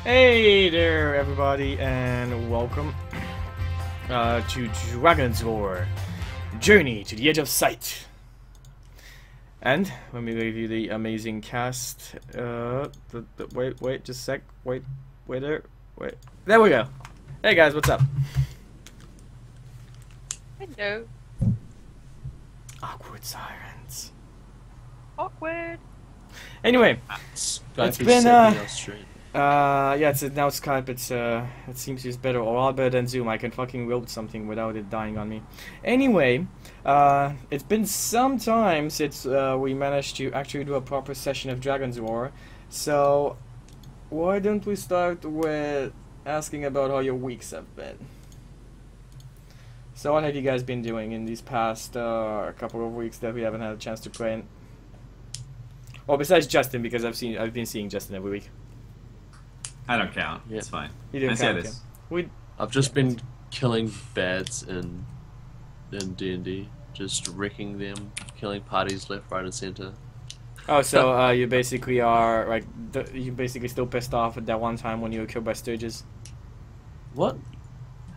Hey there, everybody, and welcome to Dragon's Lore Journey to the Edge of Sight. And let me review the amazing cast. Wait, just a sec. Wait there. There we go. Hey guys, what's up? Hello. Awkward silence. Awkward. Anyway, It's been, straight. yeah, now Skype. It seems it's better, or a lot better than Zoom. I can fucking build something without it dying on me. Anyway, it's been some time since we managed to actually do a proper session of Dragon's War. So, why don't we start with asking about how your weeks have been? So, what have you guys been doing in these past couple of weeks that we haven't had a chance to play? Well, besides Justin, because I've been seeing Justin every week. I don't count. Yeah. It's fine. You didn't I say count this. him. I've just been killing bads in D&D, just wrecking them, killing parties left, right, and center. Oh, so you basically are like you basically still pissed off at that one time when you were killed by Sturges. What?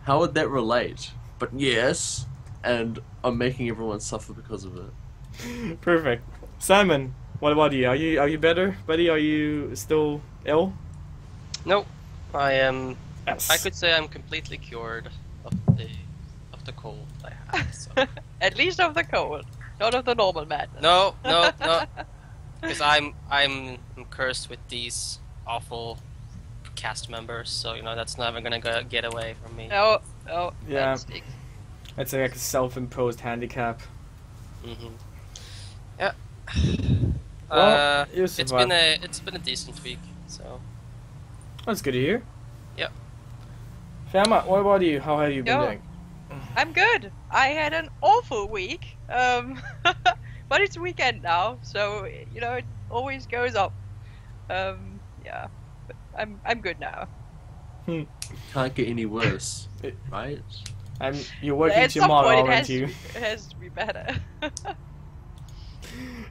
How would that relate? But yes, and I'm making everyone suffer because of it. Perfect. Simon, what about you? Are you better, buddy? Are you still ill? Nope. I am. Yes. I could say I'm completely cured of the cold I had. So. At least of the cold, not of the normal madness. No. Because I'm cursed with these awful cast members, so that's never gonna get away from me. No. Yeah. That stinks. It's like a self-imposed handicap. Mhm. Yeah. Well, you it's survived. been a decent week. So. That's good to hear. Yep. Fama, what about you? How have you been Yo. doing? I'm good. I had an awful week, but it's weekend now, so it always goes up. Yeah, but I'm good now. Can't get any worse, It- right? You're working At some tomorrow, point, aren't you? it has to be better.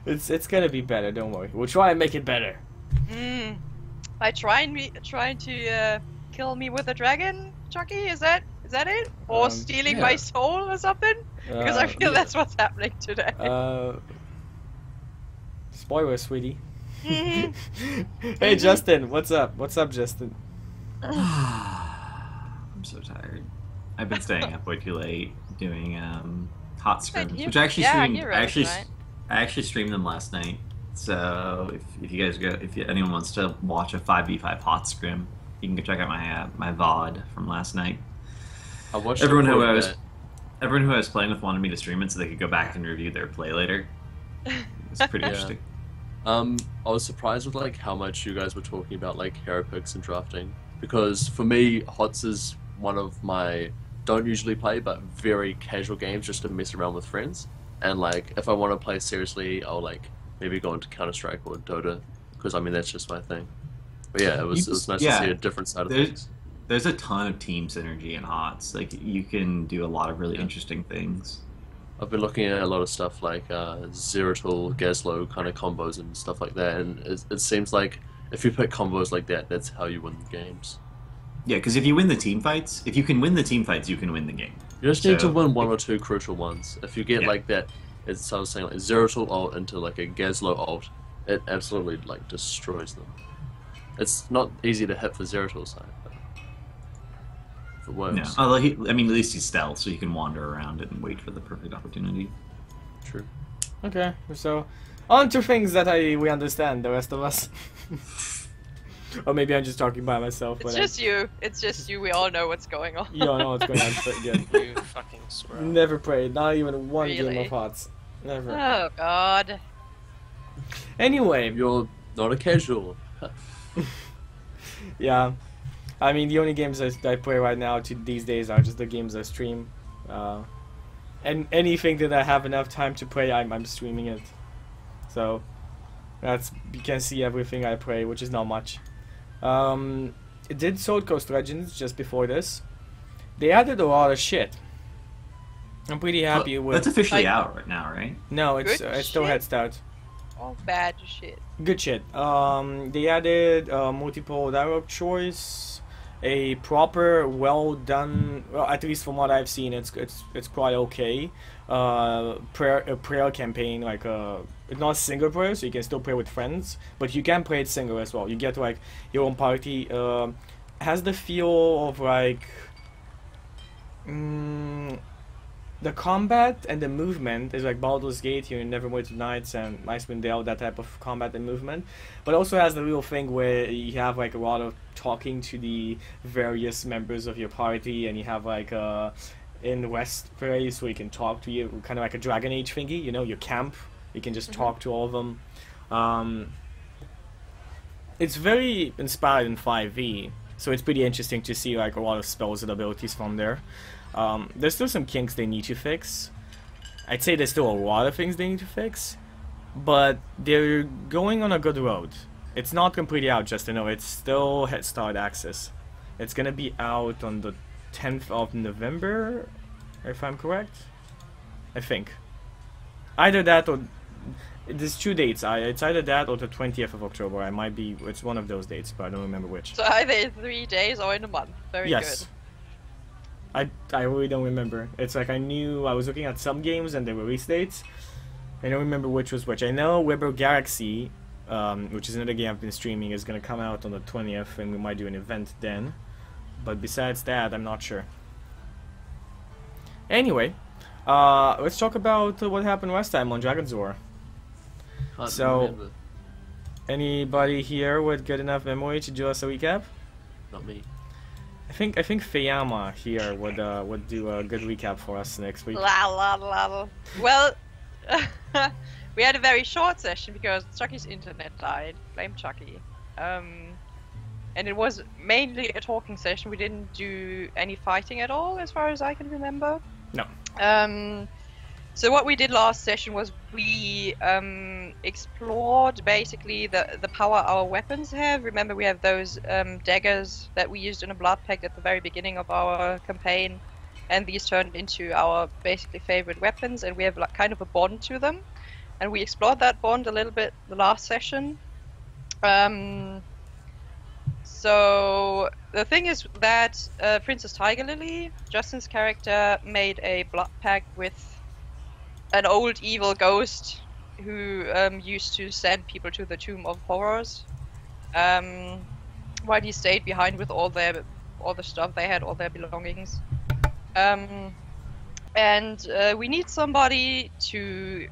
It's gonna be better. Don't worry. We'll try and make it better. I trying to kill me with a dragon, Chucky? Is that it? Or stealing yeah. my soul or something? Because I feel yeah. that's what's happening today. Spoiler, sweetie. Mhm. Hey, Justin, what's up? What's up, Justin? I'm so tired. I've been staying up way too late doing hot scrims, you- which I actually yeah, streamed. you wrote, right? I actually streamed them last night. So if you guys anyone wants to watch a 5v5 hot scrim, you can go check out my VOD from last night. I watched Everyone the who recording I was playing with wanted me to stream it so they could go back and review their play later. It's pretty Yeah. interesting. I was surprised with like how much you guys were talking about like hero picks and drafting, because for me, HOTS is one of my don't usually play but very casual games just to mess around with friends. And like if I want to play seriously, I'll like maybe go into Counter-Strike or Dota, because I mean that's just my thing. But yeah, it was nice to see a different side of things. There's a ton of team synergy in HOTS. Like you can do a lot of really interesting things. I've been looking at a lot of stuff like Zeratul, Gazlowe kind of combos and stuff like that, and it seems like if you pick combos like that, that's how you win games. Yeah, because if you win the team fights, if you can win the team fights, you can win the game. You just need to So- win one or two crucial ones. If you get Yeah. like that, it's I was saying like Zeratul ult into like a Gazlowe ult, it absolutely like destroys them. It's not easy to hit for Zeratul's side, but if it works, No, although at least he's stealth, so you can wander around it and wait for the perfect opportunity. true. Okay, so on to things that we understand, the rest of us. Or maybe I'm just talking by myself. It's but just you. It's just you. We all know what's going on. you don't know what's going on. But yeah. You fucking squirrel. Never played, not even one game Really? of HOTS. Never. Oh God. Anyway, You're not a casual. yeah. I mean, the only games I play right now these days are just the games I stream. And anything that I have enough time to play, I'm streaming it. So, you can see everything I play, which is not much. It did Sword Coast Legends just before this. They added a lot of shit. I'm pretty happy with... That's officially Like- out right now, right? No, it's Good it's still shit? head start. all bad shit. Good shit. They added multiple dialogue choice, a proper, well done. Well, at least from what I've seen, it's quite okay. A prayer campaign, like it's not single player, so you can still play with friends, but you can play it single as well. You get like your own party. Has the feel of like. The combat and the movement is like Baldur's Gate here in Neverwinter Nights and Icewind Dale, that type of combat and movement, but also has the real thing where you have like a lot of talking to the various members of your party, and you have like in the West place where you can talk to you, kind of like a Dragon Age thingy, you know, your camp, you can just talk to all of them. It's very inspired in 5e, so it's pretty interesting to see like a lot of spells and abilities from there. There's still some kinks they need to fix. I'd say there's still a lot of things they need to fix, but they're going on a good road. It's not completely out, just to know. It's still Head Start access. It's gonna be out on the 10th of November, if I'm correct. I think. Either that or... There's 2 dates. It's either that or the 20th of October. I might be... It's one of those dates, but I don't remember which. So either in 3 days or in a month. Very yes. good. I really don't remember. It's like I knew I was looking at some games and the release dates. I don't remember which was which. I know Weber Galaxy, which is another game I've been streaming, is gonna come out on the 20th, and we might do an event then. But besides that, I'm not sure. Anyway, let's talk about what happened last time on Dragon's War. So, anybody here with good enough memory to do us a recap? Not me. I think Fayama here would do a good recap for us next week. La la la. Well, we had a very short session because Chucky's internet died. Blame Chucky. And it was mainly a talking session. We didn't do any fighting at all, as far as I can remember. No. So what we did last session was we explored basically the power our weapons have. Remember, we have those daggers that we used in a blood pact at the very beginning of our campaign, and these turned into our basically favorite weapons, and we have like kind of a bond to them. And we explored that bond a little bit the last session. So the thing is that Princess Tiger Lily, Justin's character, made a blood pact with an old evil ghost who used to send people to the Tomb of Horrors, while he stayed behind with all the stuff they had, all their belongings. And we need somebody to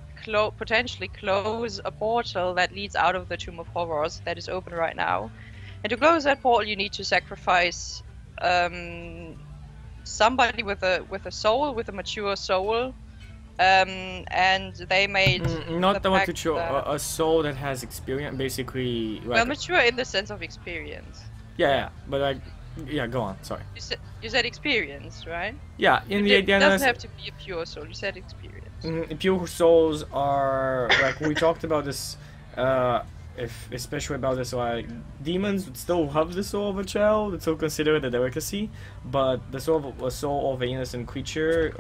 potentially close a portal that leads out of the Tomb of Horrors that is open right now. And to close that portal, you need to sacrifice somebody with a soul, with a mature soul. And they made not the mature, a soul that has experience, basically. Like, well, mature in the sense of experience. Yeah, but yeah, go on. Sorry. You said experience, right? Yeah, it doesn't have to be a pure soul. You said experience. Pure souls are like we talked about this. Especially about this, like demons would still have the soul of a child. It's still considered a delicacy, but the soul of an innocent creature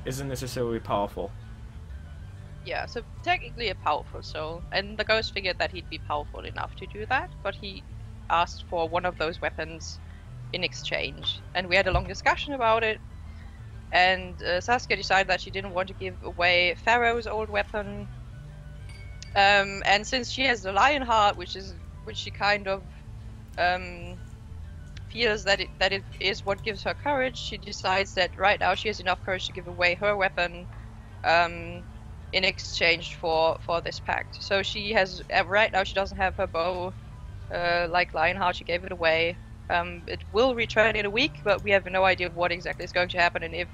isn't necessarily powerful. Yeah, so technically a powerful soul, and the ghost figured that he'd be powerful enough to do that, but he asked for one of those weapons in exchange, and we had a long discussion about it. And Saskia decided that she didn't want to give away Pharaoh's old weapon. And since she has the lion heart, which she kind of feels that it is what gives her courage, she decides that right now she has enough courage to give away her weapon in exchange for this pact. So she has right now she doesn't have her bow like Lionheart. She gave it away. It will return in a week, but we have no idea what exactly is going to happen and if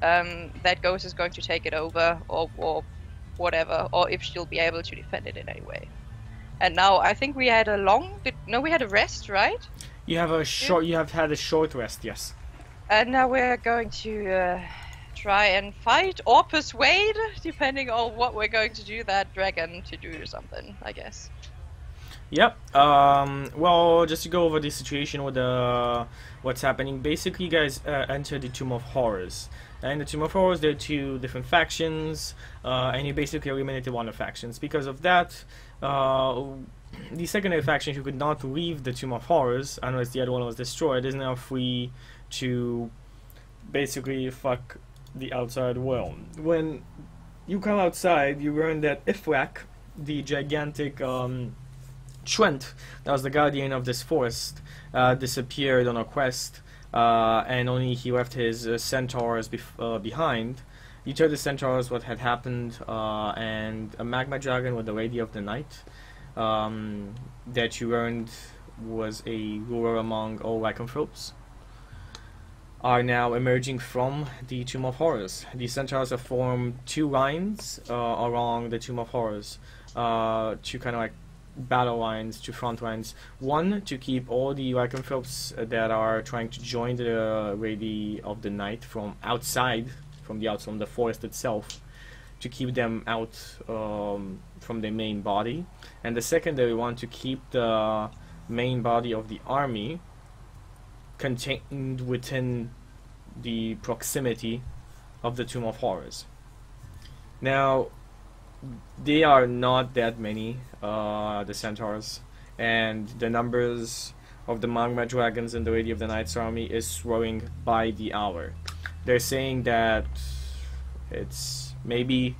that ghost is going to take it over or whatever, or if she'll be able to defend it in any way. And now I think we had we had a rest, right? You have had a short rest, yes. And now we're going to try and fight or persuade, depending on what we're going to do that dragon to do something, I guess. Yep. Well, just to go over the situation with what's happening. Basically, you guys enter the Tomb of Horrors. And in the Tomb of Horrors, there are two different factions, and you basically eliminated one of the factions. Because of that, the secondary faction who could not leave the Tomb of Horrors, unless the other one was destroyed, is now free to basically fuck the outside world. When you come outside, you learn that Ifrak, the gigantic Trent, that was the guardian of this forest, disappeared on a quest, and only he left his centaurs behind. You told the centaurs what had happened, and a magma dragon with the Lady of the Night that you learned was a ruler among all lycanthropes, are now emerging from the Tomb of Horrors. The centaurs have formed two lines along the Tomb of Horrors, two kind of like battle lines, two front lines. One to keep all the lycanthropes that are trying to join the Lady of the Night from outside, from the forest itself, to keep them out from the main body. And the secondary one to keep the main body of the army contained within the proximity of the Tomb of Horrors. Now, they are not that many, the centaurs, and the numbers of the magma dragons in the Lady of the Night's army is growing by the hour. They're saying that it's maybe,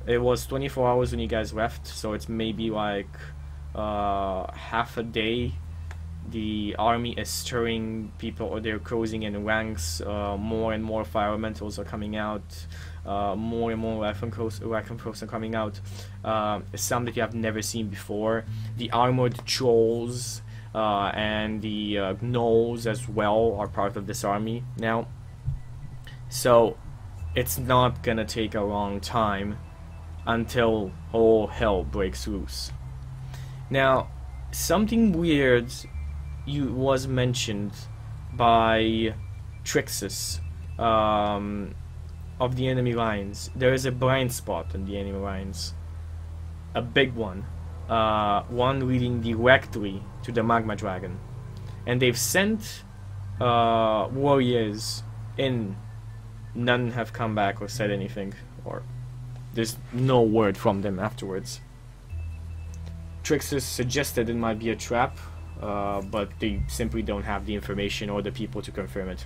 it was 24 hours when you guys left, so it's maybe like half a day. The army is stirring people, or they're closing in ranks. More and more fire elementals are coming out. More and more lycanthropes are coming out. Some that you have never seen before. The armored trolls and the gnolls as well are part of this army now. So it's not gonna take a long time until all hell breaks loose. Now, something weird was mentioned by Trixus of the enemy lines. There is a blind spot in the enemy lines, a big one, one leading directly to the magma dragon, and they've sent warriors in. None have come back or said anything, or there's no word from them afterwards. Trixus suggested it might be a trap, but they simply don't have the information or the people to confirm it.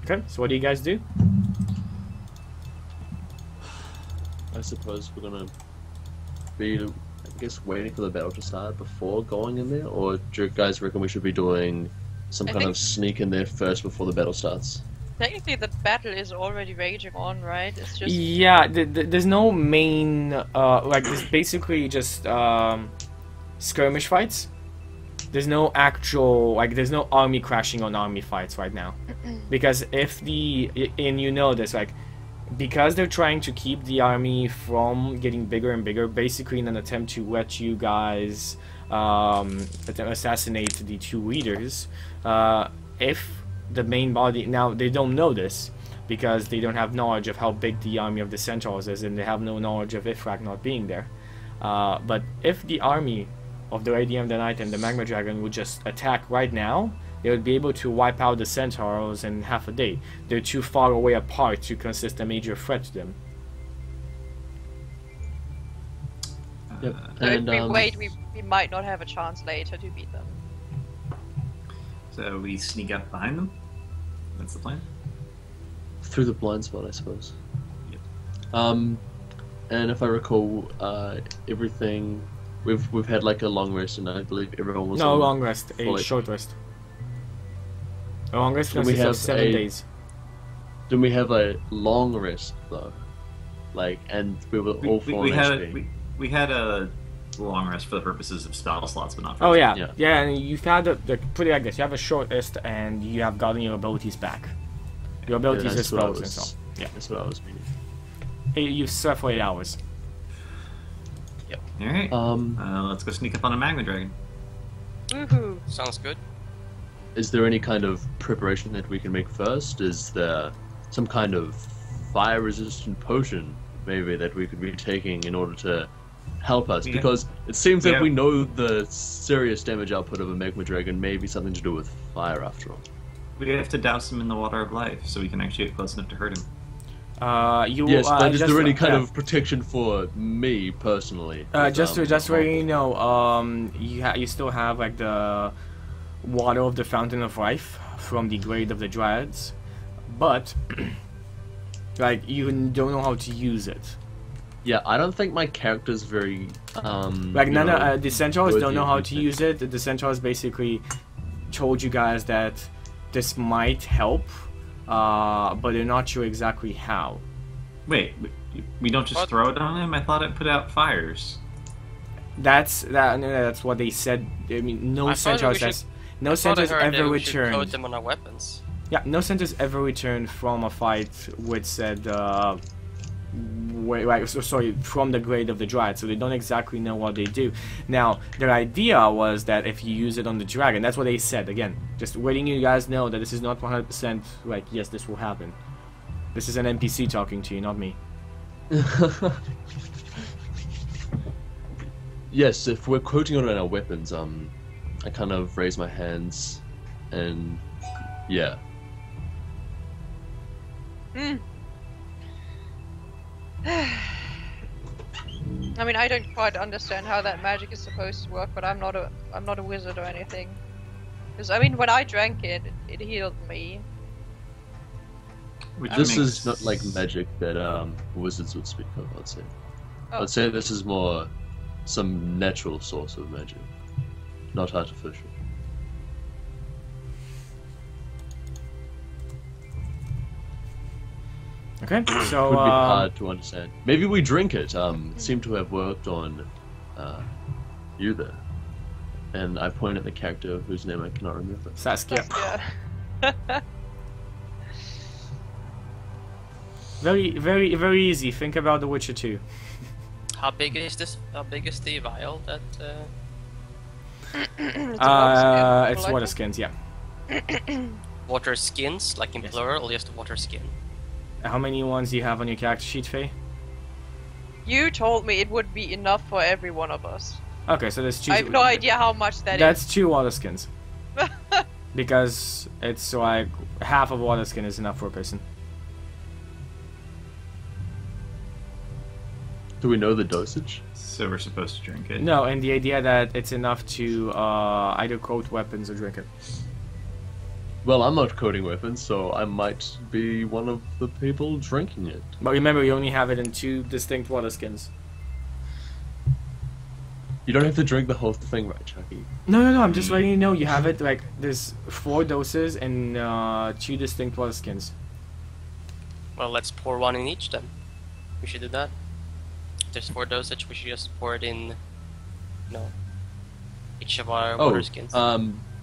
Okay, so what do you guys do? I suppose we're gonna be, I guess, waiting for the battle to start before going in there, or do you guys reckon we should be doing some kind of sneak in there first before the battle starts? Technically, the battle is already raging on, right? It's just... Yeah, there's no main, like, there's basically just skirmish fights. There's no actual, like, there's no army crashing on army fights right now. Because if and you know this, like, because they're trying to keep the army from getting bigger and bigger, basically in an attempt to let you guys assassinate the two leaders, if the main body, now they don't know this because they don't have knowledge of how big the army of the centaurs is, and they have no knowledge of Ifrak not being there, but if the army of the Lady of the Night and the magma dragon would just attack right now, they would be able to wipe out the centaurs in half a day. They're too far away apart to consist a major threat to them. Yep. So And if we wait, we might not have a chance later to beat them. So we sneak up behind them? That's the plan? through the blind spot, I suppose. Yep. And if I recall, everything we've had like a long rest, and I believe everyone was No on long rest, a fully. short rest. A long rest Can we consists of have 7 a- days. Didn't we have a long rest though? Like, and we were all full on HP. We had a long rest for the purposes of spell slots, but not for Oh yeah, Yeah. yeah, and you've had put it like this: you have a short rest, and you have gotten your abilities back. Your abilities Yeah, are that's what I spells and was- so. Yeah, That's what I was meaning. You've slept for 8 hours. Alright, let's go sneak up on a magma dragon. Woohoo! Sounds good. Is there any kind of preparation that we can make first? Is there some kind of fire-resistant potion, maybe, that we could be taking in order to help us? Yeah. Because it seems that Yeah. we know the serious damage output of a Magma Dragon may be something to do with fire, after all. We have to douse him in the water of life so we can actually get close enough to hurt him. Yes, but is just- there any kind yeah. of protection for me personally? Just to let you know, you still have like the water of the Fountain of Life from the Grade of the Dryads, but like you don't know how to use it. Yeah, I don't think my character's very Like you none know, of the Centaurs don't worthy know of how to using it. use it. The Centaurs basically told you guys that this might help, but they're not sure exactly how. Wait, we don't just What? throw it on him? I thought it put out fires. That's what they said. I mean, no I thought Centaurs we has no I thought I Centaurs heard that ever we should coat returned. them on our weapons. Yeah, no Centaurs ever returned from a fight with said from the Grade of the Dryad, so they don't exactly know what they do. Now, their idea was that if you use it on the dragon, that's what they said. Again, just letting you guys know that this is not 100% like, yes, this will happen. This is an NPC talking to you, not me. Yes, if we're quoting on our weapons, I kind of raise my hands, and yeah. Hmm. I mean, I don't quite understand how that magic is supposed to work, but I'm not a wizard or anything. Because I mean, when I drank it, it healed me. Which This makes- is not like magic that wizards would speak of, I'd say. Oh. I'd say this is more some natural source of magic, not artificial. Okay, so Would be hard to understand. Maybe we drink it. It seemed to have worked on you there. And I point at the character whose name I cannot remember. Saskia. Yeah. Very easy. Think about The Witcher 2. How big is this? How big is the vial that? It's a water skin, It's more water likely. skins, yeah. Water skins, like in Yes. plural, or just water skin? How many ones do you have on your character sheet, Faye? You told me it would be enough for every one of us. Okay, so there's two. I have no idea how much that That's 2 water skins. Because it's like half of water skin is enough for a person. Do we know the dosage? So we're supposed to drink it. No, and the idea that it's enough to either coat weapons or drink it. Well, I'm not coating weapons, so I might be one of the people drinking it. But remember, you only have it in 2 distinct water skins. You don't have to drink the whole thing, right, Chucky? No, I'm just letting you know you have it, like, there's 4 doses and 2 distinct water skins. Well, let's pour one in each then. We should do that. There's 4 dosage. We should just pour it in. No. Each of our water skins.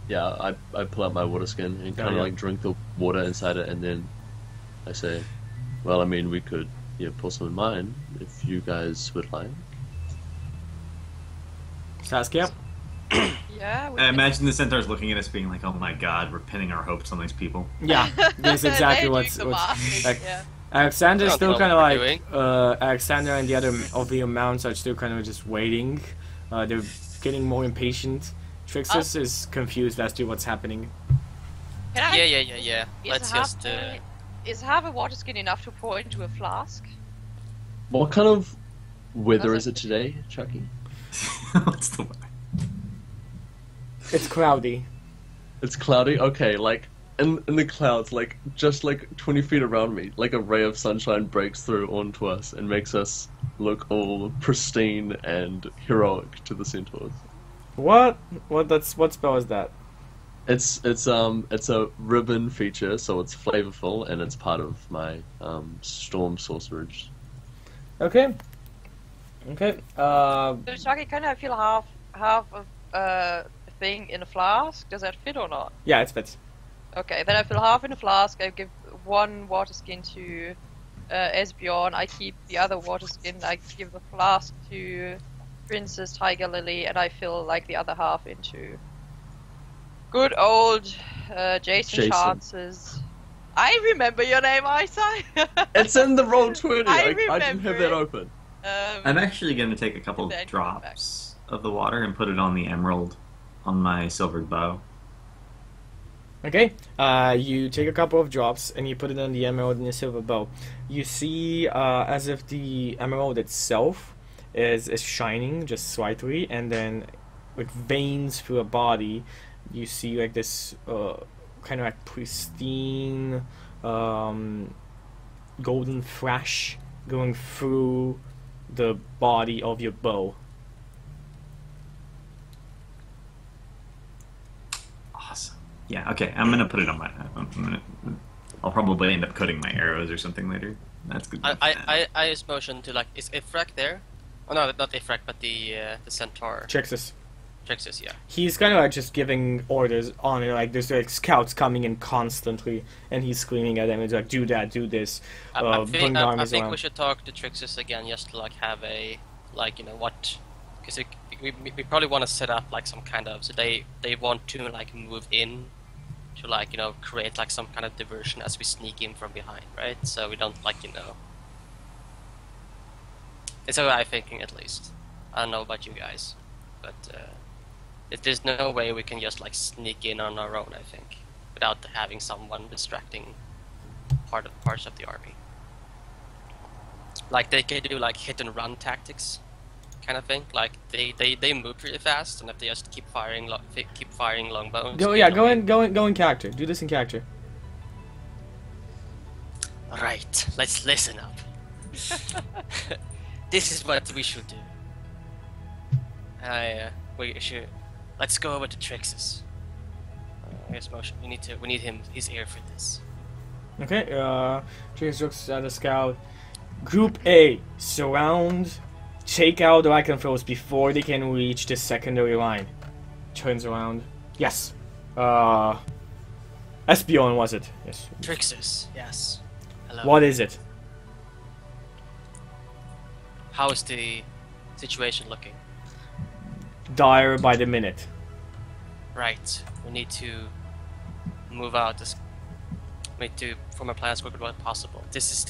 Yeah, I pull out my water skin and kind of yeah. like drink the water inside it, and then I say, well, I mean, we could pour some in mine if you guys would like. Saskia? Yeah. I imagine the centaurs looking at us being like, oh my god, we're pinning our hopes on these people. Yeah, that's exactly what's like. Yeah. Alexander's I don't still know kind of what like we're Alexander and the other of the mounts are still kind of just waiting. They're getting more impatient. Trixus is confused as to what's happening. Can I, Yeah. Let's just. Is half a water skin enough to pour into a flask? What kind of weather Does is it today, Chucky? What's the It's cloudy. It's cloudy? Okay, like, in the clouds, like, just like 20 feet around me, like a ray of sunshine breaks through onto us and makes us look all pristine and heroic to the centaurs. What? What spell is that? It's a ribbon feature, so it's flavorful, and it's part of my storm sorcerage. Okay. So, Chucky, can I fill half of a thing in a flask? Does that fit or not? Yeah, it fits. Okay, then I fill half in a flask. I give 1 water skin to Esbjorn. I keep the other water skin. I give the flask to Princess Tiger Lily, and I fill like the other half into good old Jason Jason. Chance's I remember your name, Isai. It's in the Roll20. I I didn't have remember that it. open. I'm actually going to take a couple Then drops of the water and put it on the emerald on my silvered bow. Okay, you take a couple of drops and you put it on the emerald in your silver bow. You see, as if the emerald itself is shining just slightly, and then with veins through a body, you see like this kind of like pristine golden flash going through the body of your bow. Awesome. Yeah, okay, I'm gonna put it on my... I'll probably end up cutting my arrows or something later. That's good. I just motion to like, is Ifrak there? Oh no, not Ifrak, but the centaur. Trixus. Trixus, yeah. He's kind of like just giving orders on it, like there's like scouts coming in constantly, and he's screaming at them. He's like, "Do that, do this." I bring the think armies we around. should talk to Trixus again, just to like have a like what, because we probably want to set up like some kind of, so they want to like move in to like create like some kind of diversion as we sneak in from behind, right? So we don't like It's what I'm thinking at least. I don't know about you guys, but there's no way we can just like sneak in on our own, I think, without having someone distracting parts of the army. Like they can do like hit and run tactics, kind of thing. Like they move really fast, and if they just keep firing longbows. Go in character. Do this in character. Right, let's listen up. This is what we should do. We should. Let's go over to Trixus. Here's motion. We need his ear for this. Okay. Trixus looks at the scout. Group A, surround, take out the lycanthropes before they can reach the secondary line. Turns around. Yes. Espeon was it? Yes. Trixus, yes. Hello. What is it? How is the situation looking? Dire by the minute. Right. We need to move out. We need to form a plan as quickly as possible. This is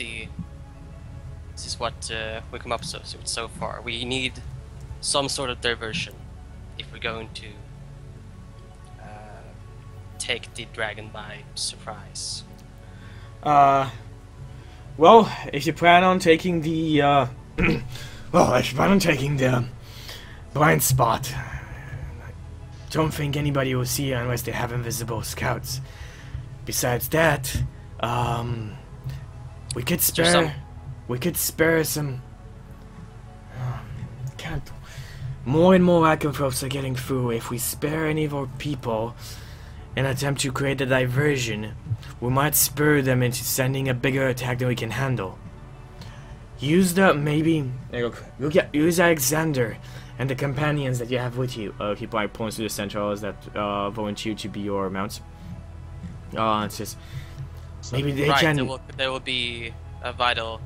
what we come up so far. We need some sort of diversion if we're going to take the dragon by surprise. Well, if you plan on taking the, well, if you plan on taking the blind spot, I don't think anybody will see you unless they have invisible scouts. Besides that, we could spare some. Can't. More and more lycanthropes are getting through. If we spare any of our people and attempt to create a diversion, we might spur them into sending a bigger attack than we can handle. Use use Alexander and the companions that you have with you. He probably points to the centaurs that volunteer to be your mounts. It's just maybe they can. They will be a vital.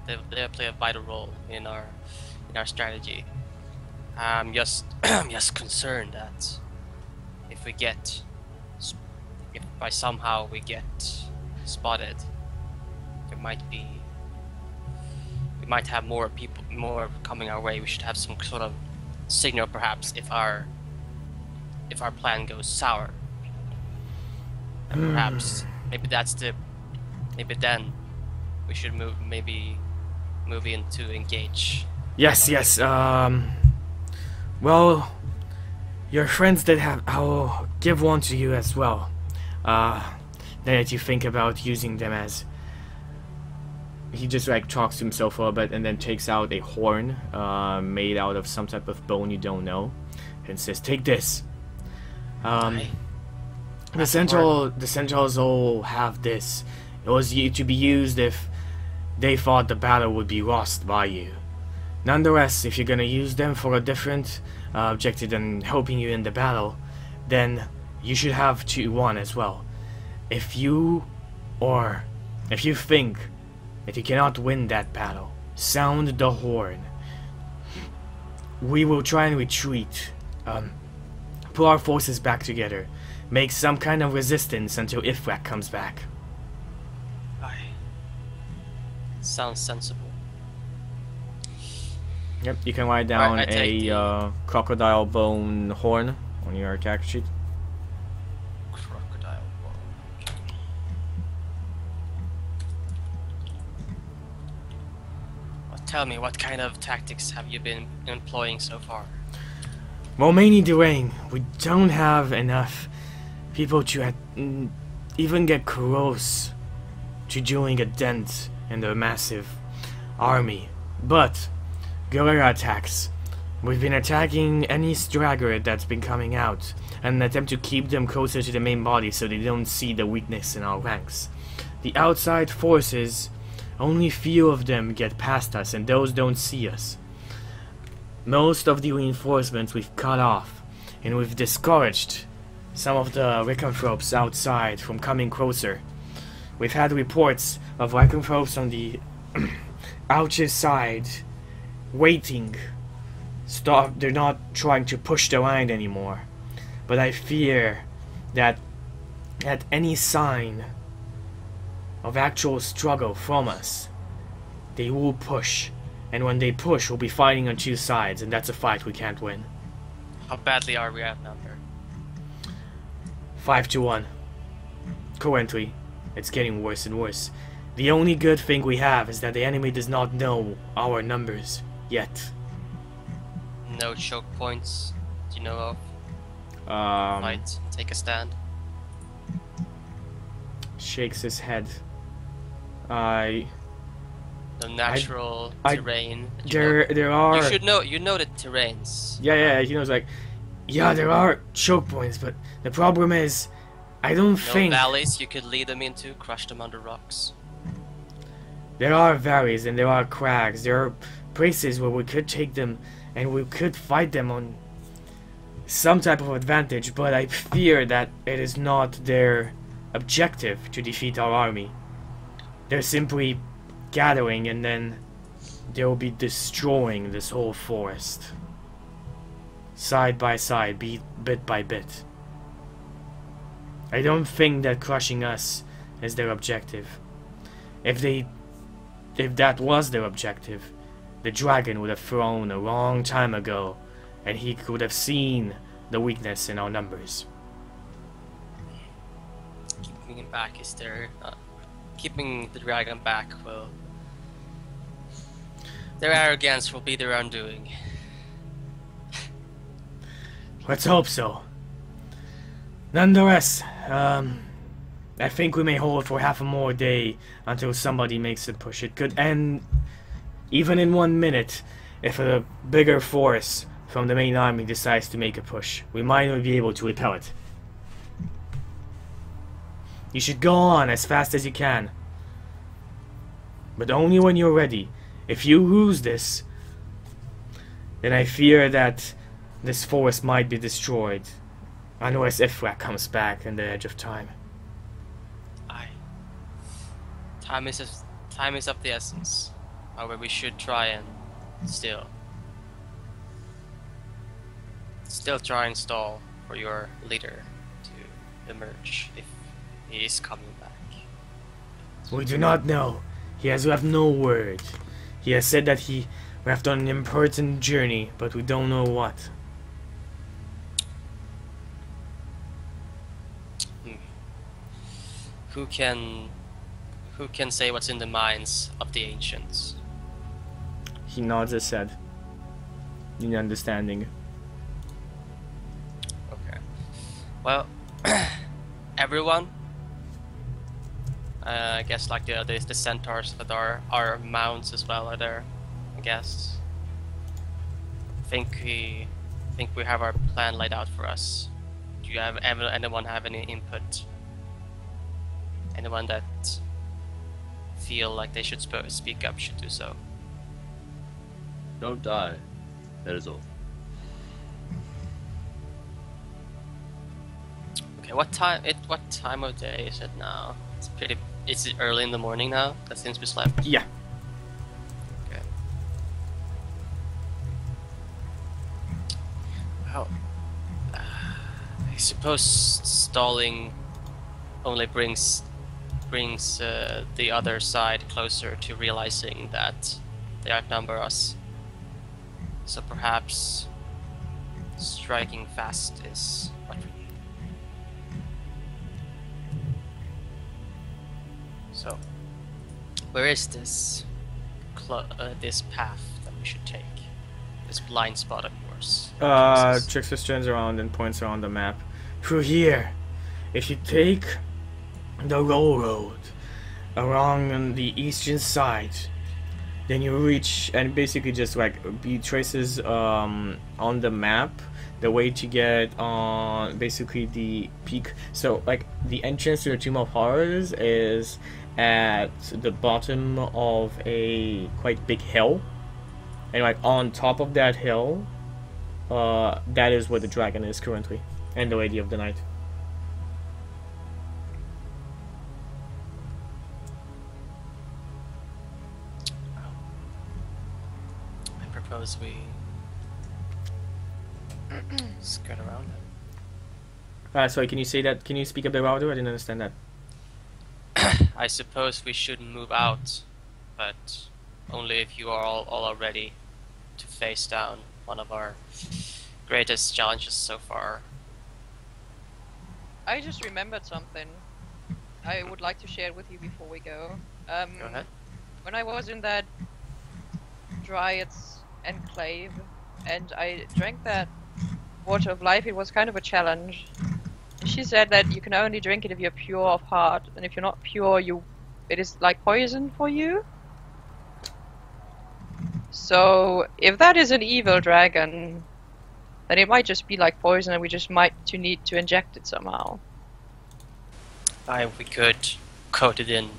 They'll play a vital role in our strategy. I'm just concerned that if by somehow we get spotted, we might have more coming our way. We should have some sort of signal, perhaps, if our plan goes sour. And perhaps maybe then we should move in to engage. Yes. Well, your friends did have. I'll give one to you as well. That you think about using them as. He just like talks to himself a little bit and then takes out a horn made out of some type of bone you don't know, and says, "Take this." The centaurs all have this. It was to be used if they thought the battle would be lost by you. Nonetheless, if you're gonna use them for a different objective than helping you in the battle, then you should have one as well. If you think that you cannot win that battle, sound the horn. We will try and retreat. Pull our forces back together. Make some kind of resistance until Ifrak comes back. Sounds sensible. Yep, you can write down Alright, I take a crocodile bone horn on your character sheet. Crocodile bone. Well, tell me, what kind of tactics have you been employing so far? Well, mainly Durang, we don't have enough people to even get close to doing a dent in the massive army. But guerrilla attacks. We've been attacking any straggler that's been coming out and attempt to keep them closer to the main body so they don't see the weakness in our ranks. The outside forces, only few of them get past us and those don't see us. Most of the reinforcements we've cut off and we've discouraged some of the lycanthropes outside from coming closer. We've had reports of lycanthropes on the outer side waiting. Stop. They're not trying to push the line anymore. But I fear that at any sign of actual struggle from us, they will push. And when they push, we'll be fighting on two sides, and that's a fight we can't win. How badly are we outnumbered? 5-1. Currently, it's getting worse and worse. The only good thing we have is that the enemy does not know our numbers yet. No choke points, do you know of? Fight, take a stand. Shakes his head. No natural I- terrain. that you know. There are. You should know. You know the terrains. Yeah, he knows, like, yeah, there are choke points, but the problem is, I don't No think valleys you could lead them into, crush them under rocks. there are valleys and there are crags. There are places where we could take them and we could fight them on some type of advantage, but I fear that it is not their objective to defeat our army. They're simply gathering and then they'll be destroying this whole forest. Side by side, bit by bit. I don't think that crushing us is their objective. If that was their objective, the dragon would have thrown a long time ago, and he could have seen the weakness in our numbers. Keeping him back is their... keeping the dragon back will... Their arrogance will be their undoing. Let's hope so. Nonetheless, I think we may hold for half a more day until somebody makes a push. It could end even in 1 minute if a bigger force from the main army decides to make a push. We might not be able to repel it. You should go on as fast as you can. But only when you're ready. If you lose this, then I fear that this forest might be destroyed. Unless Ifrak comes back in the edge of time. Aye. Time is of the essence. However, we should try and still try and stall for your leader to emerge if he is coming back. We do not know. He has left no word. He has said that he left on an important journey, but we don't know what. Who can say what's in the minds of the ancients? He nods his head. In understanding. Okay. Well, everyone. I guess like the centaurs that are mounts as well are there. I guess. Think we have our plan laid out for us. Do you have anyone have any input? Anyone that feel like they should speak up should do so. Don't die. That is all. Okay, what time of day is it now? Is it early in the morning now? That since we slept? Yeah. Okay. Well, I suppose stalling only brings brings the other side closer to realizing that they outnumber us. So perhaps striking fast is what we need. So, where is this this path that we should take? This blind spot of yours. Jesus. Trickster turns around and points around the map. Through here, if you take the railroad along on the eastern side, then you reach, and basically just like he traces on the map the way to get on basically the peak. So like the entrance to the Tomb of Horrors is at the bottom of a quite big hill, and like on top of that hill, that is where the dragon is currently, and the Lady of the Night. I propose we skirt around it. Sorry, can you say that? Can you speak a bit louder? I didn't understand that. I suppose we should move out, but only if you are all ready to face down one of our greatest challenges so far. I just remembered something. I would like to share with you before we go. Go ahead. When I was in that Dryad's enclave and I drank that water of life, it was kind of a challenge. She said that you can only drink it if you're pure of heart, and if you're not pure, it is like poison for you. So if that is an evil dragon, then it might just be like poison, and we just might need to inject it somehow. We could coat it in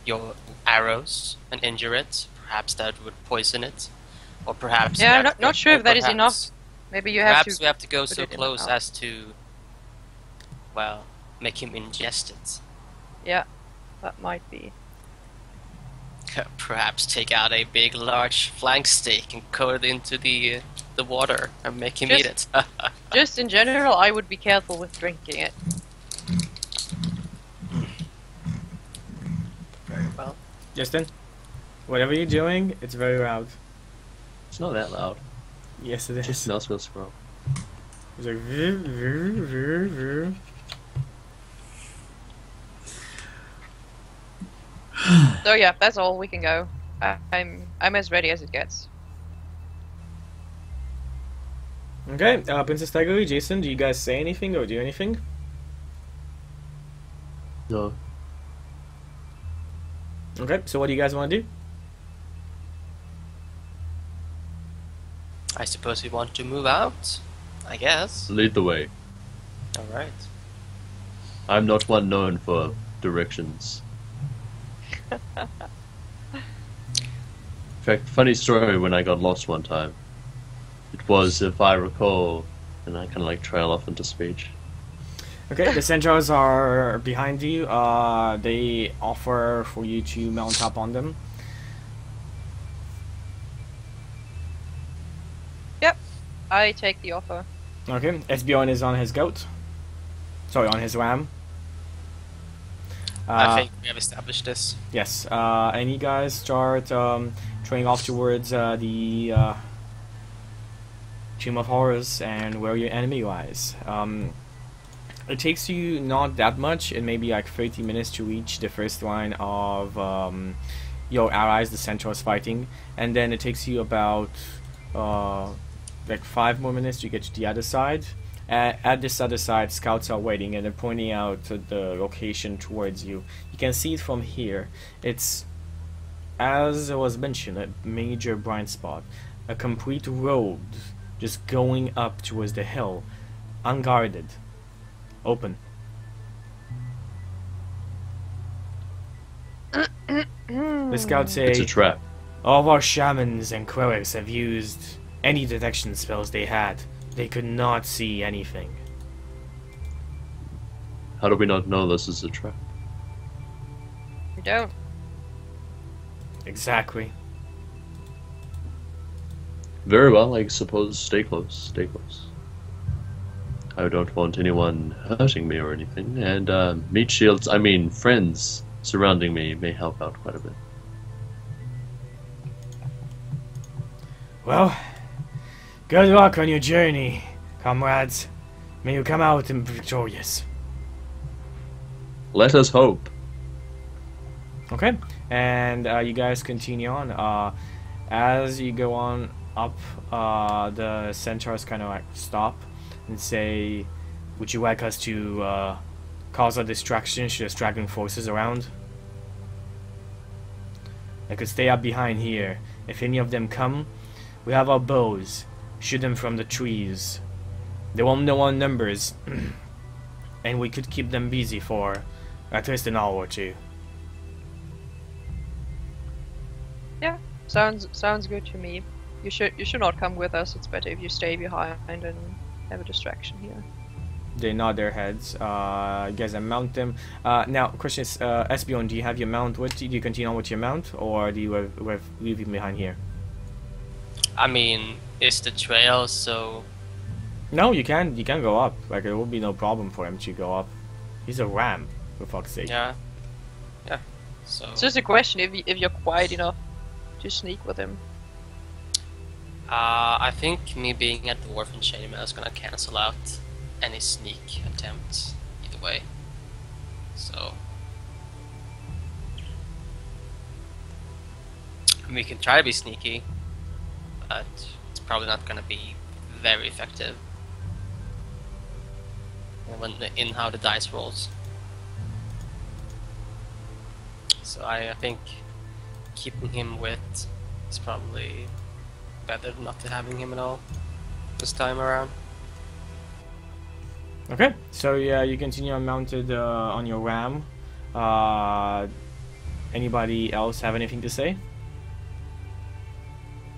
your arrows and injure it. Perhaps that would poison it, or perhaps. Yeah, I'm not sure if that is enough. Maybe you have to. Perhaps we have to go so it in close out. as to, well, make him ingest it. Yeah, that might be. Perhaps take out a big, large flank steak and coat it into the water and make him eat it. Just in general, I would be careful with drinking it. Very well. Justin, whatever you're doing, it's very loud. It's not that loud. Yes, it is. Just smells real scroll. It's like vroom, vroom, vroom, vroom. So yeah, that's all. We can go. I'm as ready as it gets. Okay, Princess Tiger, Jason, do you guys say anything or do anything? No. Okay, so what do you guys want to do? I suppose we want to move out, I guess. Lead the way. Alright. I'm not one known for directions. In fact, funny story when I got lost one time. It was, if I recall, and I kind of like trail off into speech. Okay, the centaurs are behind you. They offer for you to mount up on them. Yep, I take the offer. Okay, Esbjorn is on his goat. Sorry, on his ram. I think we have established this. Yes, and you guys start training off towards the Tomb of Horrors and where your enemy lies. It takes you not that much, it may be like 30 minutes to reach the first line of your allies, the centaurs fighting, and then it takes you about like 5 more minutes to get to the other side. At this other side, scouts are waiting and they're pointing out the location towards you. You can see it from here. It's, as was mentioned, a major blind spot. A complete road just going up towards the hill, unguarded, open. The scouts say, It's a trap. all of our shamans and clerics have used any detection spells they had. They could not see anything. How do we not know this is a trap? You don't. Exactly. Very well, I suppose stay close, stay close. I don't want anyone hurting me or anything, and meat shields, I mean friends, surrounding me may help out quite a bit. Well, good luck on your journey, comrades. May you come out victorious. Let us hope. Okay, and you guys continue on. As you go on up, the centaurs kind of like stop and say, "Would you like us to cause a distraction should the dragon forces around? I could stay up behind here. If any of them come, we have our bows. Shoot them from the trees. They won't know our numbers, and we could keep them busy for at least an hour or two." Yeah, sounds good to me. You should not come with us. It's better if you stay behind and have a distraction here. They nod their heads. You guys mount them. Now, question is, Esbjorn, do you have your mount with you? Do you continue on with your mount, or do you leave him behind here? I mean, it's the trail, so No, you can go up. Like, it will be no problem for him to go up. He's a ram, for fuck's sake. yeah. So It's just a question if you're quiet enough to sneak with him. I think me being at the Dwarf and Shadyman is gonna cancel out any sneak attempts either way. So we can try to be sneaky, but it's probably not gonna be very effective in how the dice rolls. So I think keeping him with is probably better than not having him at all this time around. Okay, so yeah, you continue on mounted on your ram. Anybody else have anything to say?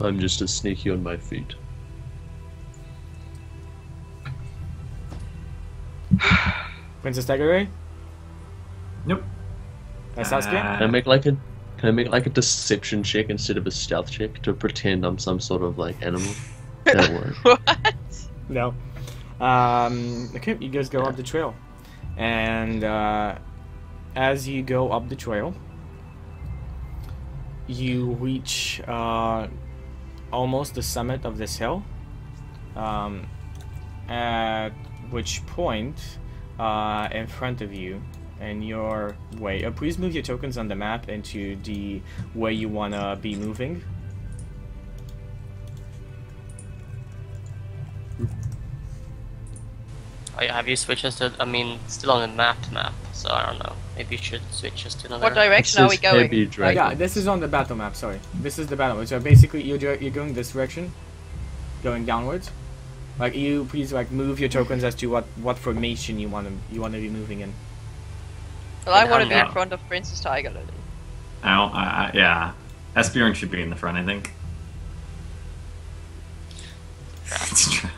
I'm just as sneaky on my feet. Princess Daggeray? Nope. Sasuke? Can I make like a deception check instead of a stealth check to pretend I'm some sort of like animal? That'll work. What? No. Okay, you guys go up the trail. And as you go up the trail, you reach almost the summit of this hill. At which point, in front of you, and your way. Please move your tokens on the map into the way you wanna be moving. Oh yeah, have you switched us to? I mean, it's still on the map, so I don't know. Maybe you should switch us to another. What direction are we going? Heavy dragon. Yeah, this is on the battle map. Sorry, this is the battle map. So basically, you're going this direction, going downwards. Like you, please like move your tokens as to what formation you wanna be moving in. Well, I want to be Yeah. in front of Princess Tiger Lily. Yeah. Esbjorn should be in the front, I think. It's a trap.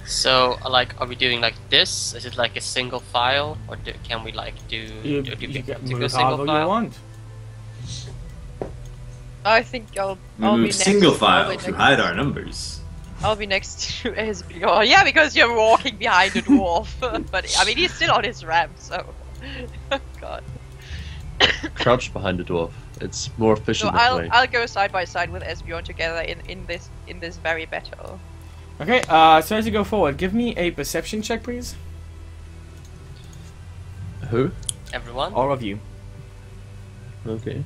So, like, are we doing like this? Is it like a single file, or can we like do You do can do a move single however you file? want. I think I'll We be move next. single I'll file be to next- hide our numbers. I'll be next to Esbjorn. Yeah, because you're walking behind the dwarf. But I mean, he's still on his ramp, so. God. Crouch behind a dwarf. It's more So efficient that way. I'll go side by side with Esbjorn together in this very battle. Okay, so as you go forward, give me a perception check, please. Who? Everyone? All of you. Okay.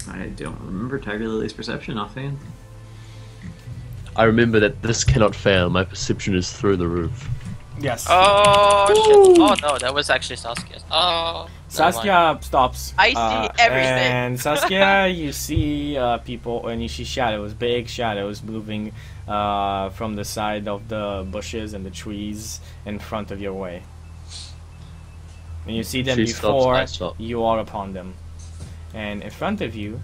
I don't remember Tiger Lily's perception offhand. I remember that this cannot fail. My perception is through the roof. Yes. Oh shit! Oh no, that was actually Saskia's. Oh. never mind. Saskia stops. I see everything. And Saskia, you see people, and you see shadows, big shadows moving from the side of the bushes and the trees in front of your way. And you see them She stops, before I stop. you are upon them. And in front of you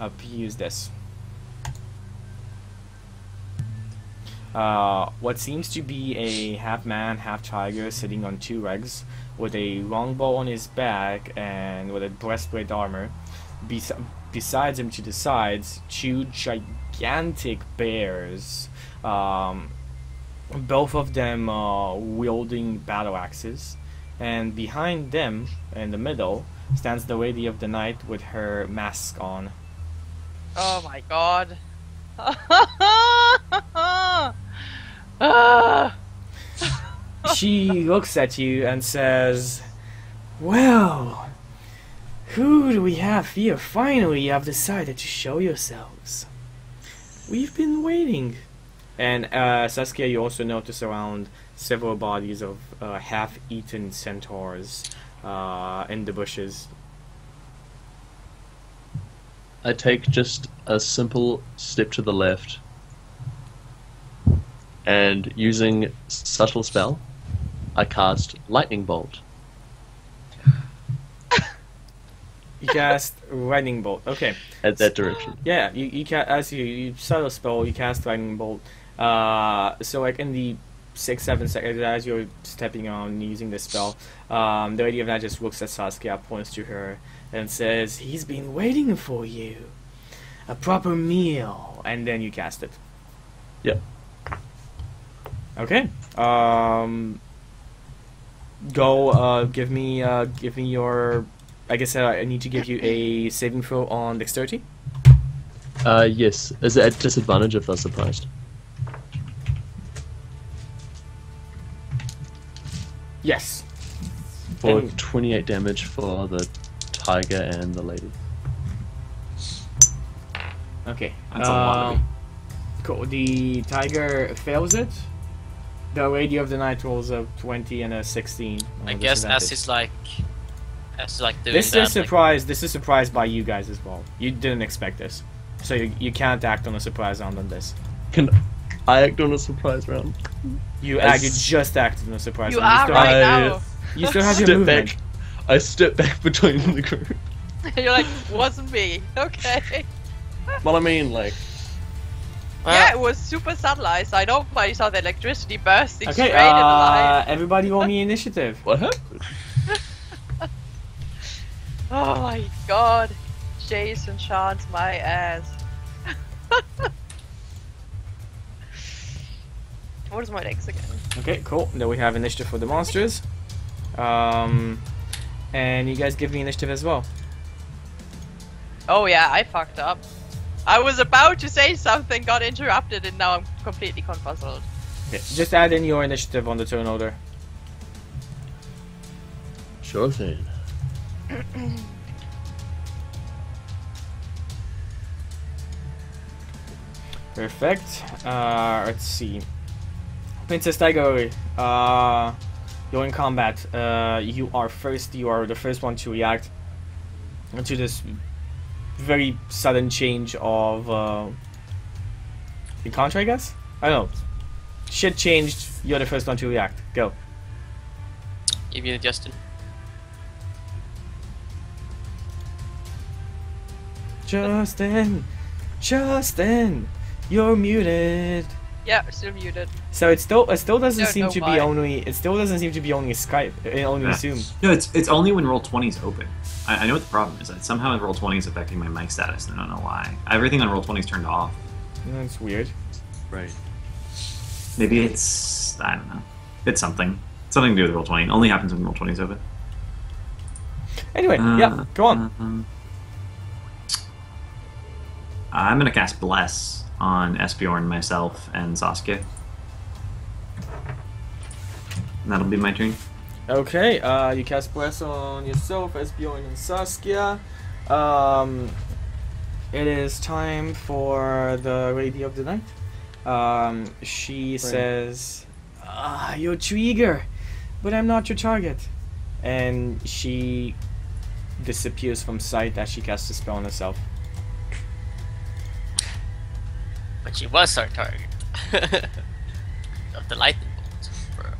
appears this. What seems to be a half man, half tiger sitting on two legs with a longbow on his back and with a breastplate armor. Besides him to the sides, two gigantic bears, both of them wielding battle axes, and behind them, in the middle, stands the Lady of the Night with her mask on. Oh my god. Ah. She looks at you and says, "Well, who do we have here? Finally, you have decided to show yourselves. We've been waiting." And Saskia, you also notice around several bodies of half-eaten centaurs in the bushes. I take just a simple step to the left, and using subtle spell, I cast Lightning Bolt. You cast Lightning Bolt. Okay. At that direction. Yeah, you as you subtle spell, you cast Lightning Bolt. So like in the 6-7 seconds as you're stepping on using the spell, the Lady of Night just looks at Saskia, points to her, and says, "He's been waiting for you. A proper meal." And then you cast it. Yep. Okay. Go. Give me your. I guess I need to give you a saving throw on dexterity. Yes. Is it at disadvantage if they're surprised? Yes. For And- 28 damage for the tiger and the lady. Okay. That's a lot of it. Cool. The tiger fails it. The Lady of the Night rolls a 20 and a 16. on I guess as disadvantage. he's like doing This that, is surprise. This is surprised by you guys as well. You didn't expect this, so you can't act on a surprise round on this. Can I act on a surprise round? You I you just acted on a surprise You round. are still right have, now. you still have your Step movement. back. I step back between the group. You're like, wasn't me. Okay. Well, I mean, like, well, Yeah, it was super sunlight. I know, but you saw the electricity bursting Okay. straight in the line. Everybody roll me initiative. what happened? Oh my god. Jason chants my ass. What is my next again? Okay, cool. Then we have initiative for the monsters. And you guys give me initiative as well. Oh yeah, I fucked up. I was about to say something, got interrupted, and now I'm completely confuzzled. Okay, just add in your initiative on the turn order. Sure thing. Perfect. Let's see. Princess Tiger, you're in combat. You are first. You are the first one to react to this very sudden change of encounter, I guess? I don't know. Shit changed. You're the first one to react. Go. give you Justin. Justin, you're muted. Yeah, still muted. So it still doesn't Don't seem know to why. be only Skype, only Yeah. Zoom. No, it's only when Roll20 is open. I know what the problem is. Somehow Roll20 is affecting my mic status, and I don't know why. Everything on Roll20 is turned off. That's weird. Right. Maybe it's, I don't know. It's something. Something to do with Roll20. It only happens when Roll20 is open. Anyway, yeah, go on. I'm gonna cast Bless on Esbjorn, myself, and Saskia. And that'll be my turn. Okay, you cast Bless on yourself, Esbjorn and Saskia. It is time for the Lady of the Night. She says, "You're Trigger, but I'm not your target." And she disappears from sight as she casts a spell on herself. But she was our target of the lightning bolt. Bro.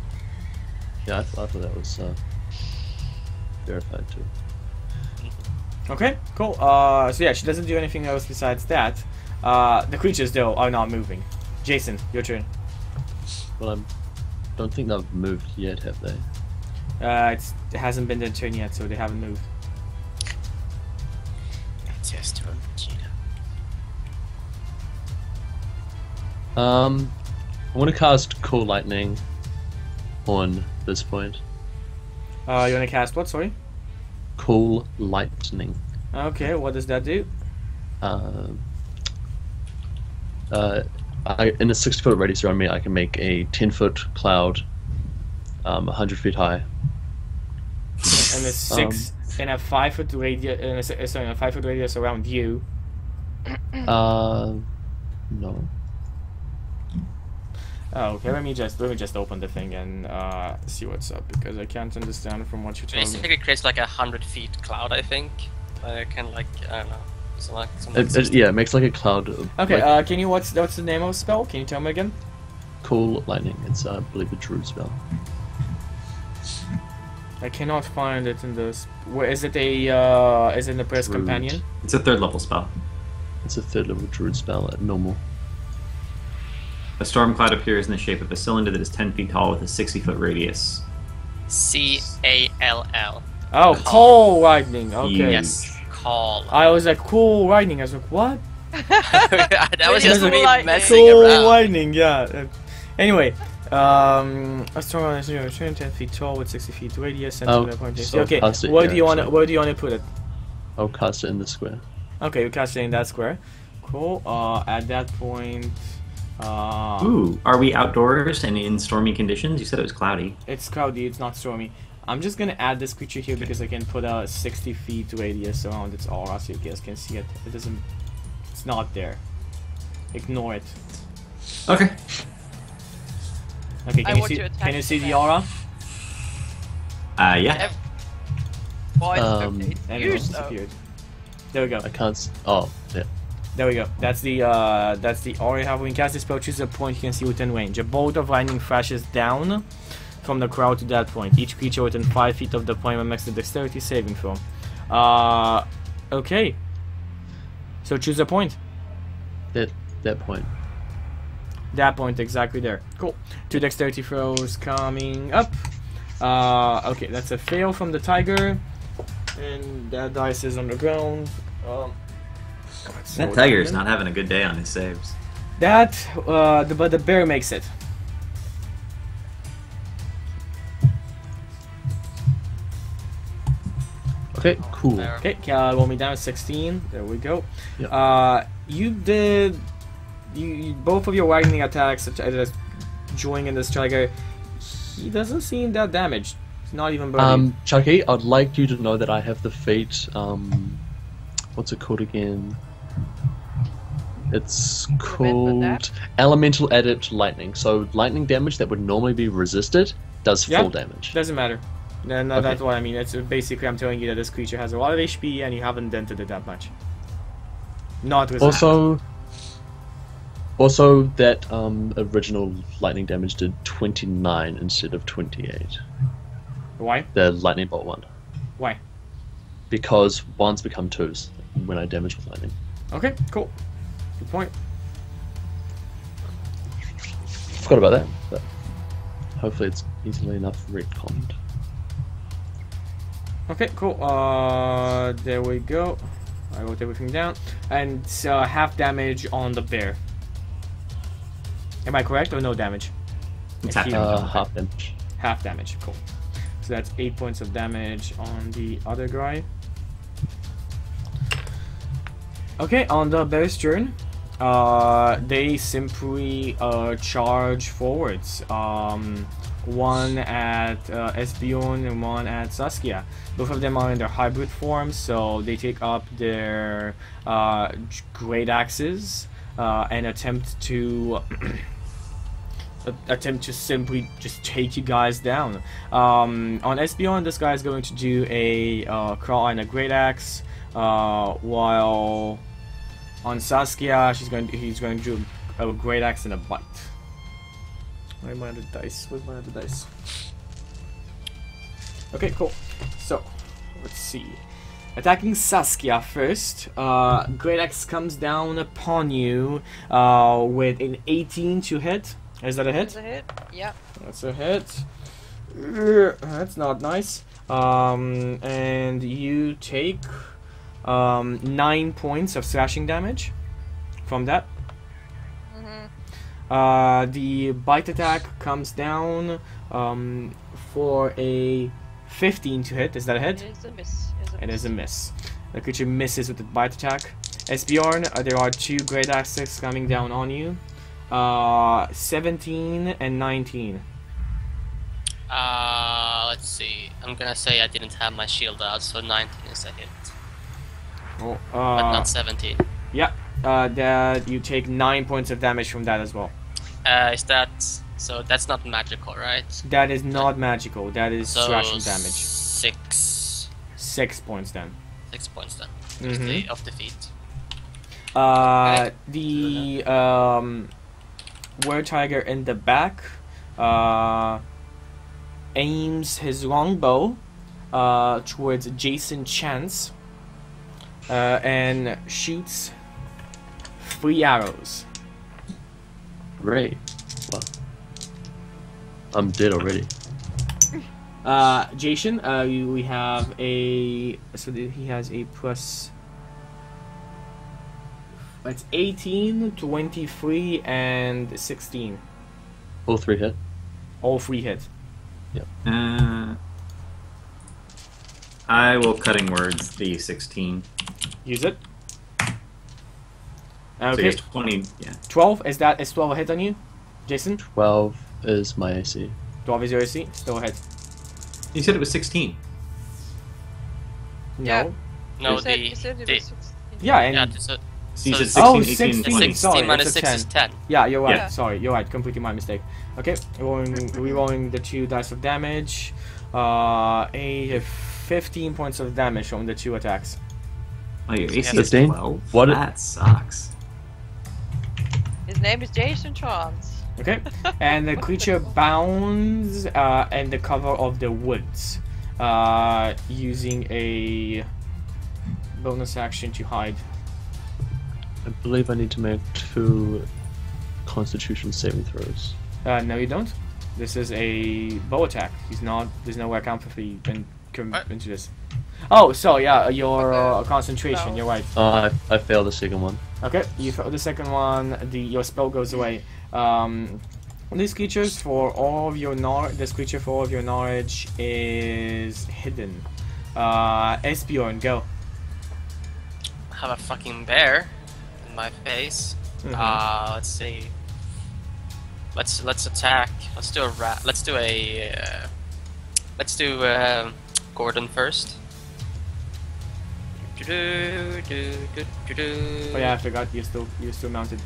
Yeah, I thought that was verified too. Okay, cool. So yeah, she doesn't do anything else besides that. The creatures, though, are not moving. Jason, your turn. Well, I don't think they've moved yet, have they? It hasn't been their turn yet, so they haven't moved. It's yes to Vegeta. I want to cast Cool Lightning on this point. You wanna cast what? Sorry. Cool lightning. Okay, what does that do? In a 60-foot radius around me, I can make a 10-foot cloud, 100 feet high. And a 5-foot radius. Sorry, a 5-foot radius around you. No. Oh, okay. Let me just open the thing and see what's up because I can't understand from what you're telling me. Basically, it creates like a 100-feet cloud, I think. Kind of like I don't know. Yeah, it makes like a cloud. Okay. Like, Can you what's the name of the spell? Can you tell me again? cool lightning. It's I believe a druid spell. I cannot find it in this. Where is it? Is it in the press Druid. companion? It's a 3rd level spell. It's a 3rd level druid spell at normal. A storm cloud appears in the shape of a cylinder that is 10 feet tall with a 60-foot radius. CALL. Oh, coal lightning. Okay. Yes. Call. I was like cool lightning. I was like what? That was Really just cool me lightning. messing Cool around. lightning. Yeah. Anyway, a storm 10 feet tall with 60 feet radius. So Okay. cast it Where here, do you want to? so- Where do you want to put it? I'll cast it in the square. Okay, you cast it in that square. Cool. At that point, Ooh, are we outdoors and in stormy conditions? You said it was cloudy. it's cloudy. It's not stormy. I'm just gonna add this creature here because I can put a 60 feet radius around its aura so you guys can see it. It doesn't. It's not there. Ignore it. Okay. Okay. I Can you want see? to attack Can you see the the man. aura? Yeah. Why Um, okay. And it Use though. disappeared. There we go. I can't. Oh, yeah. There we go. That's the aura you have. When you cast this spell, choose a point you can see within range. A bolt of lightning flashes down from the crowd to that point. Each creature within 5 feet of the point makes a dexterity saving throw. Okay. So choose a point. That point. That point exactly there. Cool. 2 dexterity throws coming up. Okay, that's a fail from the tiger. And that dice is on the ground. That tiger is not having a good day on his saves. That, but the bear makes it. Okay, cool. There. Okay, roll me down 16. There we go. Yep. You did. You both of your lightning attacks, joining in this tiger. He doesn't seem that damaged. He's not even burning. Chucky, I'd like you to know that I have the fate. What's it called again? It's Remember that? called Elemental Adept Lightning. So lightning damage that would normally be resisted does Yeah. full damage. Doesn't matter. Then Okay. that's what I mean. It's basically I'm telling you that this creature has a lot of HP and you haven't dented it that much. Not with Also, that original lightning damage did 29 instead of 28. Why? The lightning bolt one. Why? Because ones become twos when I damage with lightning. Okay, cool. Good point. Forgot about that, but hopefully it's easily enough retconned. Okay, cool. There we go. I wrote everything down. And half damage on the bear. Am I correct or no damage? It's half If damage. you- Half damage. Half damage, cool. So that's 8 points of damage on the other guy. Okay, on the bear's turn, they simply charge forwards. One at Esbjorn and one at Saskia. Both of them are in their hybrid form, so they take up their great axes and attempt to simply just take you guys down. On Esbjorn, this guy is going to do a crawl and a great axe, while on Saskia, he's going to do a great axe and a bite. Where are my other dice? Where's my other dice? Okay, cool. So, let's see. Attacking Saskia first. Great Axe comes down upon you with an 18 to hit. Is that a hit? That's a hit. Yeah. That's a hit. That's not nice. And you take 9 points of slashing damage from that. The bite attack comes down for a 15 to hit. Is that a hit? It is a miss. It is a miss. The creature misses with the bite attack. Esbjorn, there are 2 great axes coming down on you. 17 and 19. Let's see. I'm gonna say I didn't have my shield out, so 19 is a hit, Oh, but not 17. yeah. That you take 9 points of damage from that as well. Is that so? That's not magical, right? That is not magical. That is So slashing damage. 6 points then. 6 points then Mhm. of defeat. The Were Tiger in the back aims his longbow towards Jason Chance and shoots 3 arrows. Great. Wow. I'm dead already. Jason, we have a he has a plus. It's 18, 23, and 16. All 3 hit. All 3 hit. I will cutting words the 16. Use it. So Okay. here's 20. Yeah. 12. Is 12 a hit on you, Jason? 12 is my AC. 12 is your AC. Still a hit. You said it was 16. No. Yeah. No, You said it the was 16. Yeah, and yeah. So you said So 16, Oh, 18, 16. 20. 16 Sorry, minus it's a 6 is 10. yeah, you're right. Yeah. Sorry, you're right. Completely my mistake. Okay, re-rolling the 2 dice of damage. A 15 points of damage from the 2 attacks. Oh, your AC is 15? 12? What- That sucks. His name is Jason Chance. Okay, and the creature bounds in the cover of the woods, using a bonus action to hide. I believe I need to make 2 Constitution saving throws. No, you don't. This is a bow attack. There's no way I can What? into this. Oh, so yeah, your concentration. No. You're right. I failed the second one. Okay, you failed the second one. Your spell goes away. These creatures for all of your this creature for all of your knowledge is hidden. Esbjorn, go. I have a fucking bear in my face. Mhm. Let's see. Let's attack. Let's do a let's do Gordon first. Oh yeah, I forgot you're still mounted.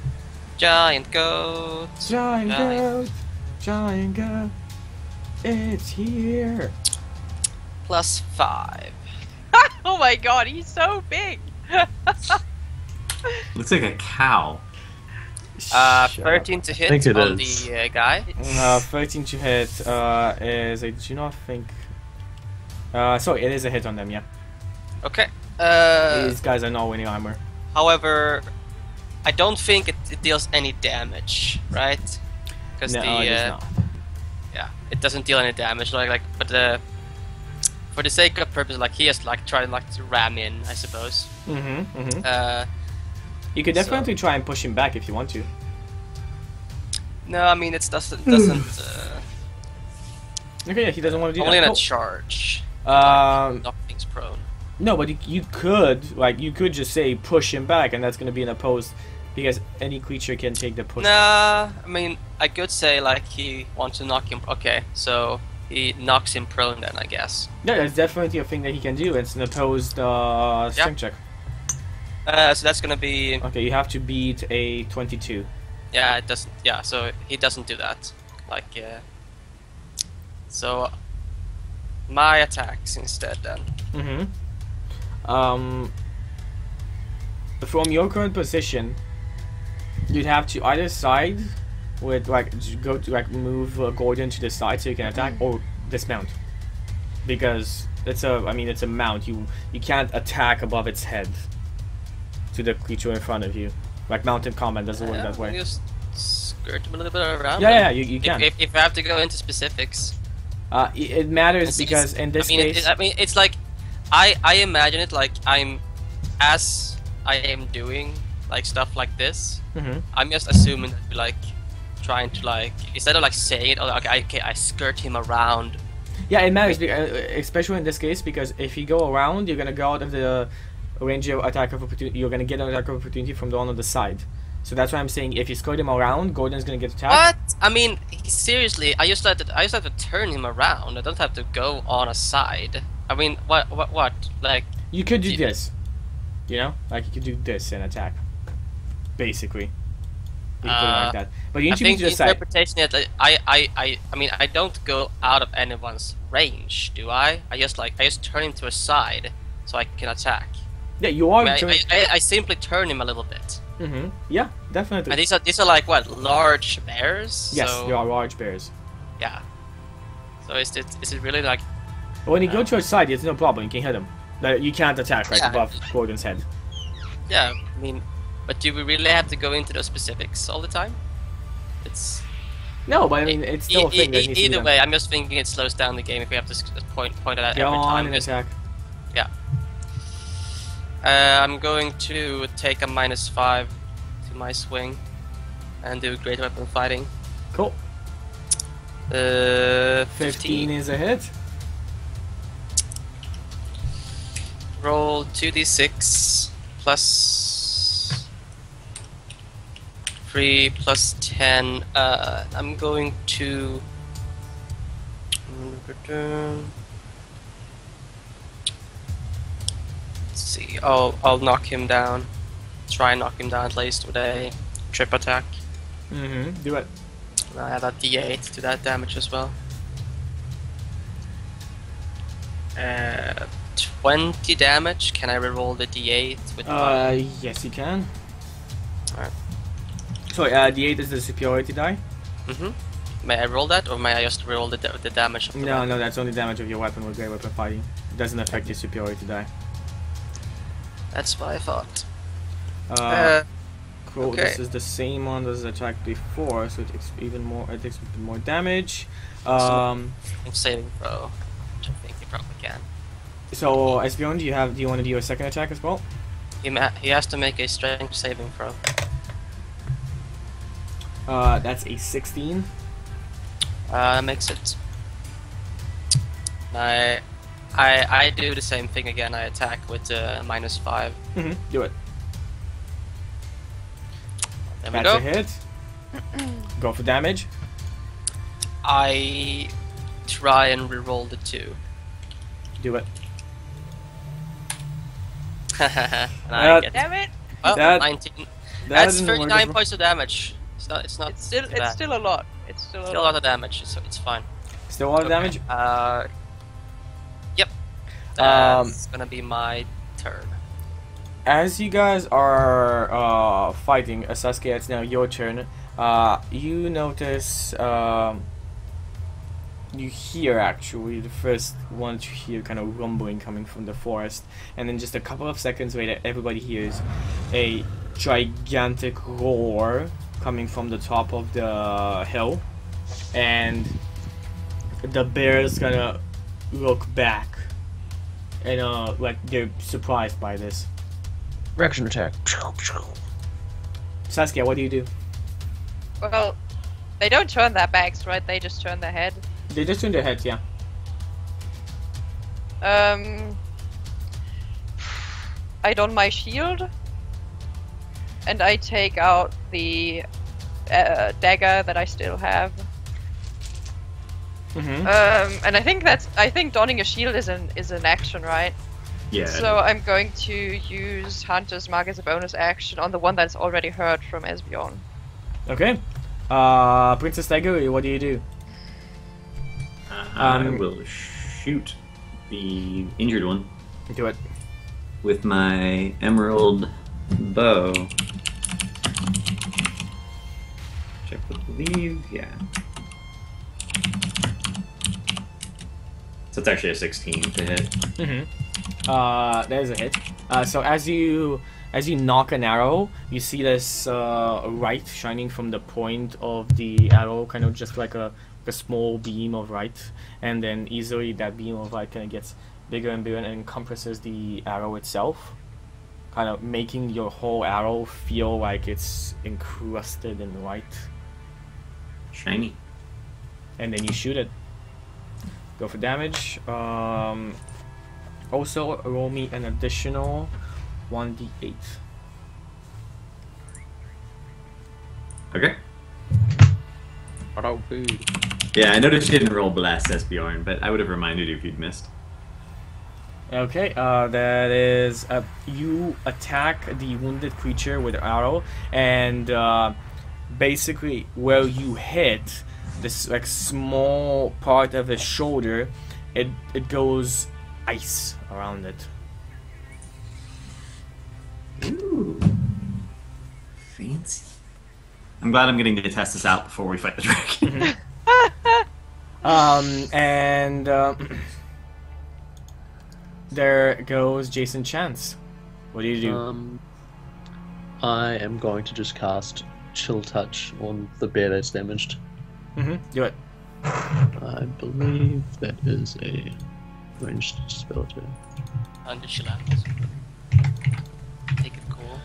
Giant goat. Giant goat, giant goat, it's here. +5. Oh my god, he's so big! Looks like a cow. Shut up. 13 to hit think it on is. the guy. 13 to hit is I do not think. Sorry, it is a hit on them. Yeah, Okay. these guys are not winning armor. However, I don't think it deals any damage, right? Because No, it is not. yeah, it doesn't deal any damage. But for the sake of purpose, he has tried to ram in, I suppose. You could definitely try and push him back if you want to. No, I mean it doesn't. Okay, yeah, he doesn't want to do Only in that. a charge. Um, Knock things prone. No, but you could just say push him back, and that's gonna be an opposed, because any creature can take the push. Nah, I mean I could say he wants to knock him. Okay, so he knocks him prone then, I guess. Yeah, that's definitely a thing that he can do. It's an opposed strength check. So that's gonna be Okay, you have to beat a 22. yeah. It doesn't. Yeah, so he doesn't do that. So my attacks instead then. From your current position, you'd have to either side with go to move Gordon to the side so you can attack, or dismount, because it's a mount. You can't attack above its head to the creature in front of you. Mounted combat doesn't work that way. Just skirt him a little bit around. Yeah, you can. If I have to go into specifics. It matters It's- because in this I mean, case, it's I imagine it as I am doing stuff like this. Mhm. I'm just assuming that trying to instead of saying it, I skirt him around Yeah, it matters, especially in this case, because if you go around, you're gonna go out of the range of attack of opportunity. You're gonna get an attack of opportunity from the one on the side. So that's why I'm saying if you skirt him around, Gordon's gonna get attacked. What? I mean, seriously, I just have to turn him around. I don't have to go on a side. I mean, what? Like, You could do this. You know, like you could do this and attack. Basically. You could put it like that. But you I need to think be to the the side. interpretation is that I mean, I don't go out of anyone's range, do I? I just turn him to a side so I can attack. Yeah, you are. I simply turn him a little bit. Yeah, definitely. And these are like what, large bears? Yes, So, they are large bears. yeah. So is it really like? But when you go to a side, it's no problem. You can hit them. But you can't attack right Yeah. above Gordon's head. Yeah, I mean, but do we really have to go into those specifics all the time? It's No, but I mean, it's still a thing that needs to be either done. way. I'm just thinking it slows down the game if we have to point it out Go every on time. and Just- attack. Yeah. I'm going to take a -5 to my swing and do great weapon fighting. Cool. 15. 15 is a hit. Roll 2d6 plus 3 plus 10. I'm going to. Let's see. I'll knock him down. Try and knock him down at least with a trip attack. Do it. And I add a d8 to that damage as well. 20 damage. Can I reroll the d8 with Yes, you can. Alright. Sorry, D8 is the superiority die. May I roll that, or may I just roll the damage of the No, weapon? no, that's only damage of your weapon with great weapon fighting. It doesn't affect your superiority die. That's what I thought. Cool. okay. This is the same one as attacked before, so it takes even more. It takes more damage. I'm saving throw, which I think you probably can. So Esbjorn, do you want to do a second attack as well? He has to make a strength saving throw. That's a 16. Makes it. I do the same thing again. I attack with -5. Do it. There we That's go. a hit. Go for damage. I try and reroll the 2. Do it. And That- I get Damn it! oh, that- 19. That That's didn't work 39 as points of damage. It's not. It's too bad. still a lot. It's still Still a lot of damage. It's fine. well. Still a lot of damage. Yep. That's gonna be my turn. As you guys are fighting, Sasuke, it's now your turn. You notice, you hear actually the first one to hear kind of rumbling coming from the forest, and then just a couple of seconds later, everybody hears a gigantic roar coming from the top of the hill, and the bears kind of look back, and like they're surprised by this. Reaction attack. Saskia, what do you do? Well, they don't turn their backs, right? They just turn their head. They just turn their heads, yeah. I don my shield, and I take out the dagger that I still have. And I think donning a shield is an action, right? Yeah. So I'm going to use Hunter's Mark as a bonus action on the one that's already heard from Esbjorn. Okay. Princess Dagger, what do you do? I will shoot the injured one Do it. with my emerald bow. Check with believe, yeah. So it's actually a 16 to hit. That is a hit. So as you knock an arrow, you see this light shining from the point of the arrow, kind of just like a small beam of light, and then easily that beam of light kind of gets bigger and bigger and encompasses the arrow itself, kind of making your whole arrow feel like it's encrusted in light. Shiny. And then you shoot it. Go for damage. Also roll me an additional 1d8. Okay. Oh, boo. Yeah, I noticed you didn't roll Blast, Esbjorn, but I would have reminded you if you'd missed. Okay, that is you attack the wounded creature with an arrow, and basically where you hit this like small part of his shoulder, it goes ice around it. Ooh. Fancy. I'm glad I'm getting to test this out before we fight the dragon. There goes Jason Chance. What do you do? I am going to just cast Chill Touch on the bear that's damaged. Do it. I believe that is a ranged spell too. Under Chillax. Take it cool.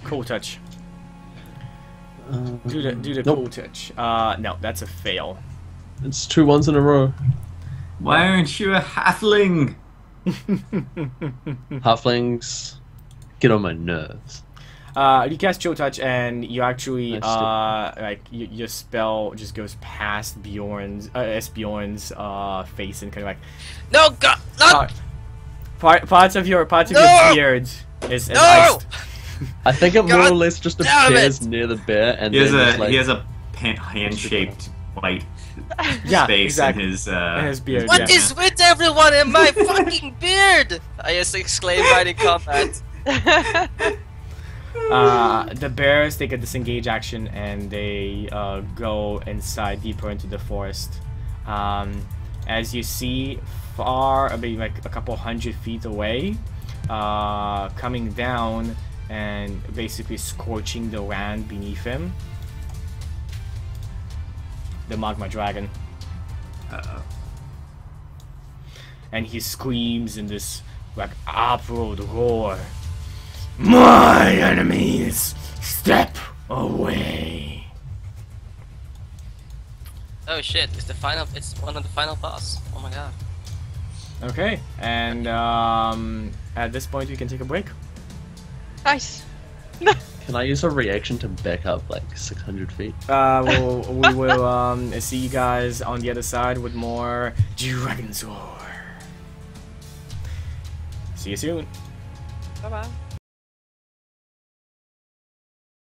Cool touch. Do the nope. cool touch. No, that's a fail. It's 2 1s in a row. Why aren't you a halfling? Halflings get on my nerves. You cast Chill Touch and you actually like your spell just goes past Bjorn's face and kind of like No, God, not. parts of your No! beard is No! iced. I think it more God or less just damn appears it! near the bear, and He has then a just, like, he has a hand-shaped white Yeah, space exactly. in his In his beard. What yeah. is with everyone in my fucking beard? I just exclaimed right in combat. The bears take a disengage action and they go inside deeper into the forest. As you see, far, maybe like a couple 100 feet away, coming down and basically scorching the land beneath him, the magma dragon. And he screams in this like uproad roar. My enemies, step away. Oh shit! It's the final. It's one of the final boss. Oh my god. Okay, and at this point we can take a break. Nice. Can I use a reaction to back up like 600 feet? We will see you guys on the other side with more Dragon's Roar. See you soon. Bye bye.